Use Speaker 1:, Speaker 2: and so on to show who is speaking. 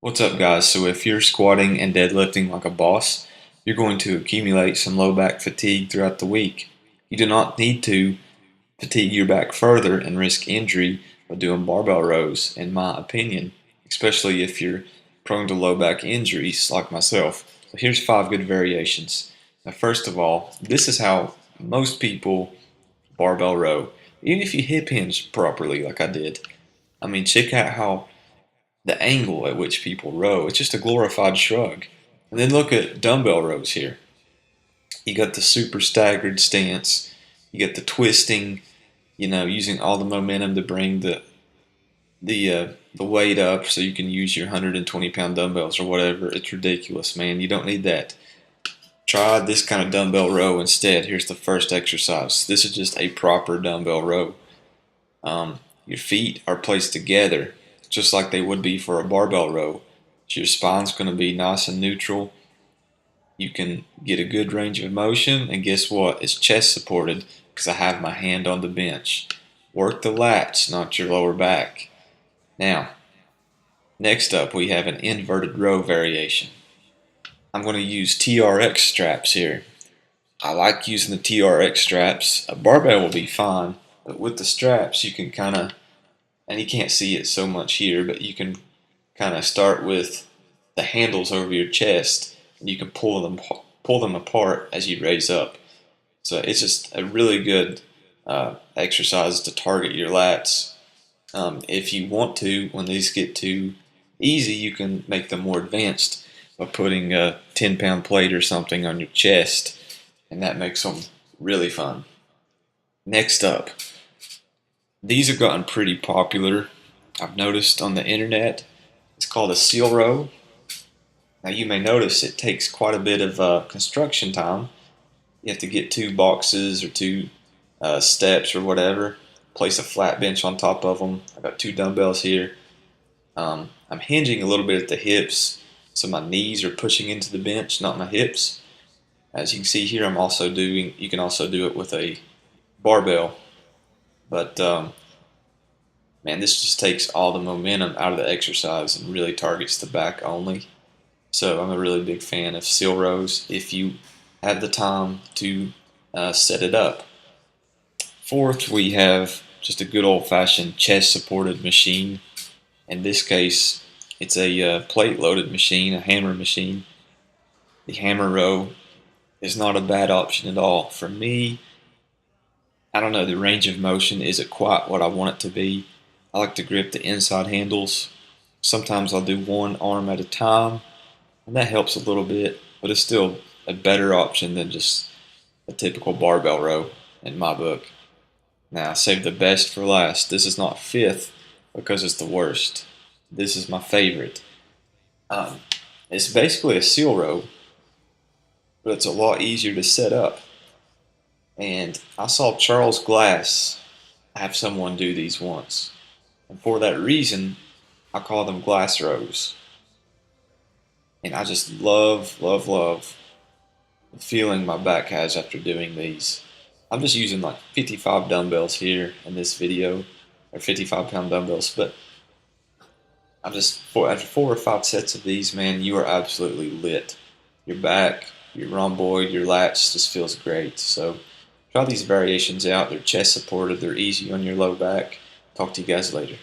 Speaker 1: What's up, guys? So if you're squatting and deadlifting like a boss, you're going to accumulate some low back fatigue throughout the week. You do not need to fatigue your back further and risk injury by doing barbell rows, in my opinion, especially if you're prone to low back injuries like myself. So here's 5 good variations. Now, first of all, this is how most people barbell row, even if you hip hinge properly like I did. Check out how the angle at which people row. It's just a glorified shrug. And then look at dumbbell rows here. You got the super staggered stance. You get the twisting, using all the momentum to bring the weight up so you can use your 120-pound dumbbells or whatever. It's ridiculous, man. You don't need that. Try this kind of dumbbell row instead. Here's the first exercise. This is just a proper dumbbell row. Your feet are placed together just like they would be for a barbell row. So your spine's going to be nice and neutral. You can get a good range of motion, and guess what? It's chest supported because I have my hand on the bench. Work the lats, not your lower back. Now, next up we have an inverted row variation. I'm going to use TRX straps here. I like using the TRX straps. A barbell will be fine, but with the straps you can kind of, and you can't see it so much here, but you can kind of start with the handles over your chest, and you can pull them apart as you raise up. So it's just a really good exercise to target your lats. If you want to, when these get too easy, you can make them more advanced by putting a 10-pound plate or something on your chest, and that makes them really fun. Next up, these have gotten pretty popular. I've noticed on the internet. It's called a seal row. Now you may notice it takes quite a bit of construction time. You have to get 2 boxes or 2 steps or whatever. Place a flat bench on top of them. I've got 2 dumbbells here. I'm hinging a little bit at the hips, so my knees are pushing into the bench, not my hips. As you can see here, you can also do it with a barbell. But man, this just takes all the momentum out of the exercise and really targets the back only. So I'm a really big fan of seal rows if you have the time to set it up. Fourth, we have just a good old-fashioned chest-supported machine. In this case, it's a plate-loaded machine, a hammer machine. The hammer row is not a bad option at all. For me, I don't know, the range of motion isn't quite what I want it to be. I like to grip the inside handles. Sometimes I'll do one arm at a time, and that helps a little bit, but it's still a better option than just a typical barbell row in my book. Now, I saved the best for last. This is not fifth because it's the worst. This is my favorite. It's basically a seal row, but it's a lot easier to set up. And I saw Charles Glass have someone do these once. And for that reason, I call them glass rows. And I just love the feeling my back has after doing these. I'm just using like 55 dumbbells here in this video, or 55-pound dumbbells, but after 4 or 5 sets of these, man, you are absolutely lit. Your back, your rhomboid, your lats just feels great. So try these variations out. They're chest supported. They're easy on your low back. Talk to you guys later.